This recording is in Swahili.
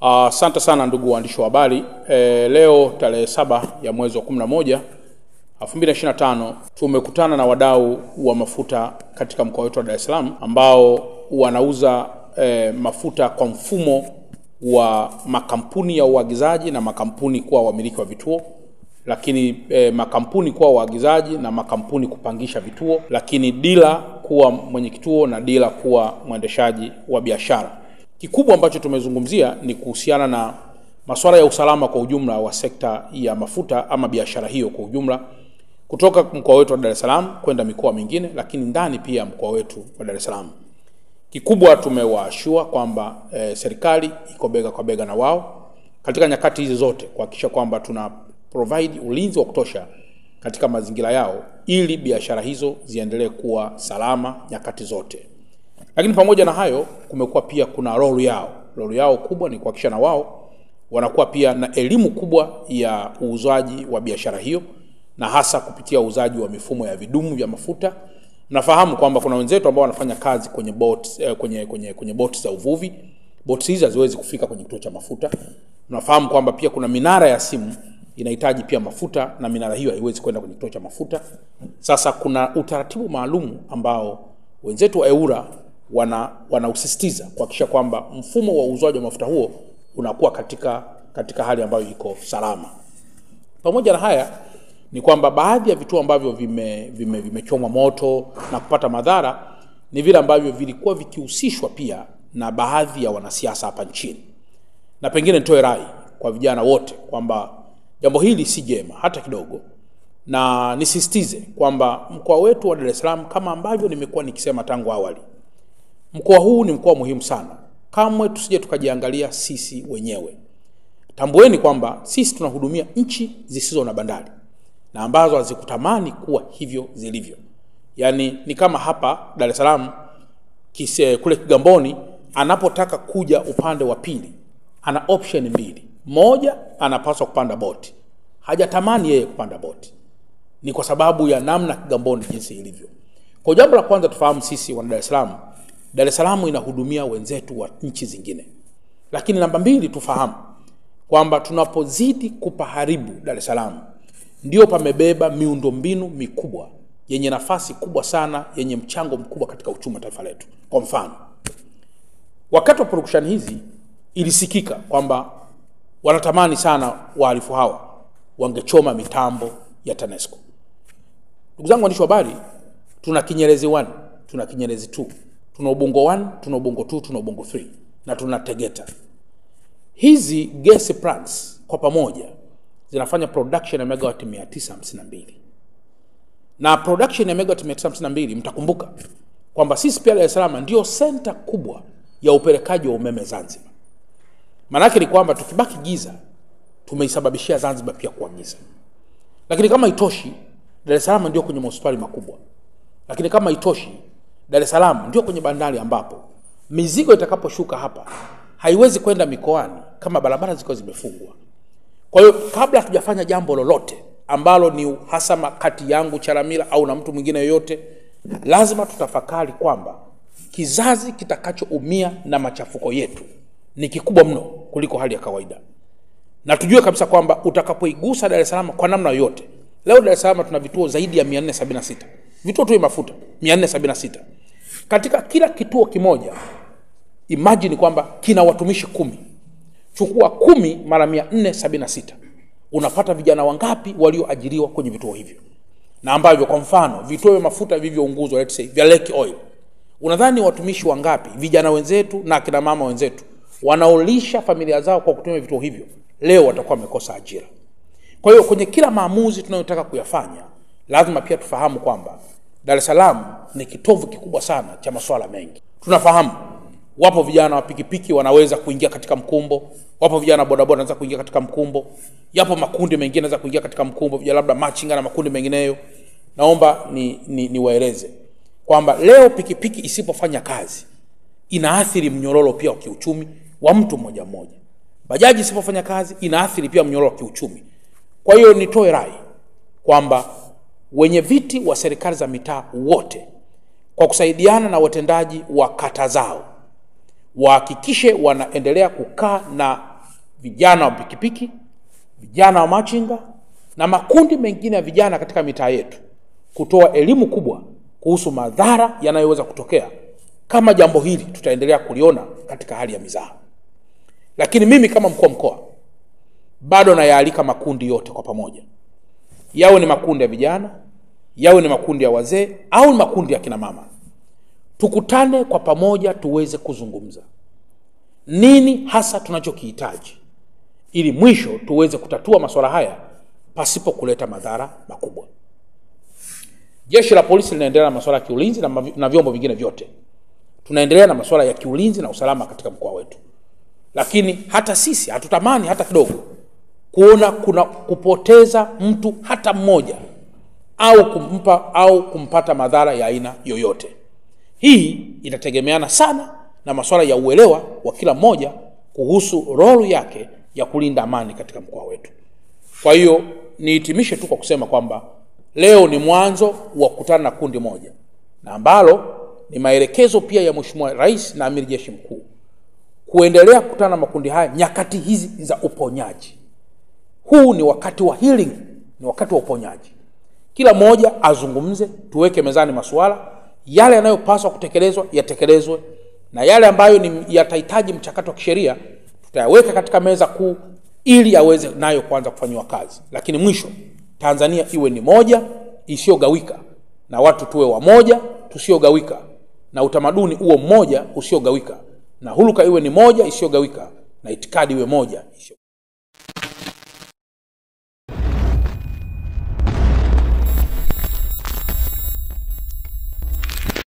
Asante sana ndugu waandishi wa habari. Leo tarehe 7 ya mwezi wa 11 2025 tumekutana na wadau wa mafuta katika mkoa wetu wa Dar es Salaam ambao wanauza mafuta kwa mfumo wa makampuni ya uagizaji na makampuni kuwa wamiliki wa vituo, lakini makampuni kuwa waagizaji na makampuni kupangisha vituo, lakini dila kuwa mwenye kituo na dila kuwa mwendeshaji wa biashara. Kikubwa ambacho tumezungumzia ni kuhusiana na masuala ya usalama kwa ujumla wa sekta ya mafuta ama biashara hiyo kwa ujumla, kutoka mkoa wetu wa Dar es Salaam kwenda mikoa mingine, lakini ndani pia mkoa wetu wa Dar es Salaam. Kikubwa tumewaashua kwamba serikali iko bega kwa bega na wao katika nyakati hizi zote kuhakikisha kwamba tuna provide ulinzi wa kutosha katika mazingira yao ili biashara hizo ziendelee kuwa salama nyakati zote. Lakini pamoja na hayo kumekuwa pia kuna role yao kubwa ni kuhakikisha na wao wanakuwa pia na elimu kubwa ya uuzaji wa biashara hiyo, na hasa kupitia uuzaji wa mifumo ya vidumu vya mafuta. Nafahamu kwamba kuna wenzetu ambao wanafanya kazi kwenye boats kwenye boats za uvuvi. Boats hizi haziwezi kufika kwenye kituo cha mafuta. Nafahamu kwamba pia kuna minara ya simu inahitaji pia mafuta na minara hiyo haiwezi kwenda kwenye kituo cha mafuta. Sasa kuna utaratibu maalum ambao wenzetu wa EWURA wanausisitiza kuhakikisha kwamba mfumo wa uuzaji wa mafuta huo unakuwa katika hali ambayo iko salama. Pamoja na haya ni kwamba baadhi ya vituo ambavyo vimechomwa moto na kupata madhara ni vile ambavyo vilikuwa vikihusishwa pia na baadhi ya wanasiasa hapa nchini. Na pengine nitoe rai kwa vijana wote kwamba jambo hili si jema hata kidogo, na nisisitize kwamba mkoa wetu wa Dar es Salaam, kama ambavyo nimekuwa nikisema tangu awali, mkoa huu ni mkoa muhimu sana. Kamwe tusije tukajiangalia sisi wenyewe. Tambueni kwamba sisi tunahudumia nchi zisizo na bandari na ambazo hazikutamani kuwa hivyo zilivyo. Yaani ni kama hapa Dar es Salaam kule Kigamboni anapotaka kuja upande wa pili ana option mbili. Moja, anapaswa kupanda boti. Hajatamani yeye kupanda boti. Ni kwa sababu ya namna Kigamboni jinsi ilivyo. Kwa jambo la kwanza tufahamu sisi wana Dar es Salaam inahudumia wenzetu wa nchi zingine. Lakini namba mbili, tufahamu kwamba tunapozidi kupaharibu Dar es Salaam ndio pamebeba miundombinu mikubwa yenye nafasi kubwa sana, yenye mchango mkubwa katika uchumi wa taifa letu. Kwa mfano, wakati wa production hizi ilisikika kwamba wanatamani sana wahalifu hawa wangechoma mitambo ya TANESCO. Ndugu zangu waandishi wa habari, tuna Kinyerezi 1, tuna Kinyerezi 2, tuna Ubungo 1, tuna Ubungo 2, tuna Ubungo 3 na tuna Tegeta. Hizi gas plants kwa pamoja zinafanya production ya megawatt 952. Na production ya megawatt 952, mtakumbuka kwamba sisi pia Dar es Salaam ndio center kubwa ya upelekaji wa umeme Zanzibar. Maana yake ni kwamba tukibaki giza tumeisababishia Zanzibar pia kuwa giza. Lakini kama itoshi, Dar es Salaam ndio kwenye hospitali makubwa. Lakini kama itoshi, Dar es Salaam ndio kwenye bandari ambapo mizigo itakaposhuka hapa haiwezi kwenda mikoani kama barabara ziko zimefungwa. Kwa hiyo kabla hatujafanya jambo lolote ambalo ni uhasama kati yangu Chalamila au na mtu mwingine yoyote, lazima tutafakari kwamba kizazi kitakachoumia na machafuko yetu ni kikubwa mno kuliko hali ya kawaida. Na tujue kabisa kwamba utakapoigusa Dar es Salaam kwa namna yoyote. Leo Dar es Salaam tuna vituo zaidi ya 476. Vituo tu ya mafuta 476. Katika kila kituo kimoja, imagine kwamba kina watumishi 10. Chukua 10 mara 476. Unapata vijana wangapi walioajiriwa kwenye vituo hivyo? Na ambavyo kwa mfano vituo vya mafuta vilivyounguzwa, let's say vya Lake Oil, unadhani watumishi wangapi, vijana wenzetu na kina mama wenzetu wanaolisha familia zao kwa kutumia vituo hivyo, leo watakuwa wamekosa ajira? Kwa hiyo kwenye kila maamuzi tunayotaka kuyafanya, lazima pia tufahamu kwamba Dar es Salaam ni kitovu kikubwa sana cha masuala mengi. Tunafahamu wapo vijana wa pikipiki wanaweza kuingia katika mkumbo, wapo vijana bodaboda wanaweza kuingia katika mkumbo, yapo makundi mengine yanaweza kuingia katika mkumbo, vijana labda machinga na makundi mengineyo. Naomba niwaeleze kwamba leo pikipiki isipofanya kazi inaathiri mnyororo pia wa kiuchumi wa mtu mmoja mmoja. Bajaji isipofanya kazi inaathiri pia mnyororo wa kiuchumi. Kwa hiyo nitoe rai kwamba wenye viti wa serikali za mitaa wote kwa kusaidiana na watendaji wa kata zao wahakikishe wanaendelea kukaa na vijana wa pikipiki, vijana wa machinga na makundi mengine ya vijana katika mitaa yetu, kutoa elimu kubwa kuhusu madhara yanayoweza kutokea kama jambo hili tutaendelea kuliona katika hali ya mizaha. Lakini mimi kama mkuu wa mkoa bado nayaalika makundi yote kwa pamoja, yawe ni makundi ya vijana, yawe ni makundi ya wazee au ni makundi ya kina mama, tukutane kwa pamoja tuweze kuzungumza nini hasa tunachokihitaji ili mwisho tuweze kutatua masuala haya pasipo kuleta madhara makubwa. Jeshi la polisi linaendelea na masuala ya kiulinzi na vyombo vingine vyote. Tunaendelea na masuala ya kiulinzi na usalama katika mkoa wetu. Lakini hata sisi hatutamani hata kidogo kuona kuna kupoteza mtu hata mmoja au kumpata madhara ya aina yoyote. Hii inategemeana sana na masuala ya uelewa wa kila mmoja kuhusu role yake ya kulinda amani katika mkoa wetu. Kwa hiyo nihitimishe tu kwa kusema kwamba leo ni mwanzo wa kukutana na kundi moja, na ambalo ni maelekezo pia ya Mheshimiwa Rais na Amiri Jeshi Mkuu kuendelea kukutana na makundi haya nyakati hizi za uponyaji. Huu ni wakati wa healing, ni wakati wa uponyaji. Kila mmoja azungumze, tuweke mezani masuala yale yanayopaswa kutekelezwa yatekelezwe, na yale ambayo yatahitaji mchakato wa kisheria tutayaweka katika meza kuu ili yaweze nayo kuanza kufanywa kazi. Lakini mwisho Tanzania iwe ni moja isiyogawika, na watu tuwe wamoja tusiogawika, na utamaduni uwe mmoja usiogawika, na huluka iwe ni moja isiyogawika, na itikadi iwe moja isiyogawika.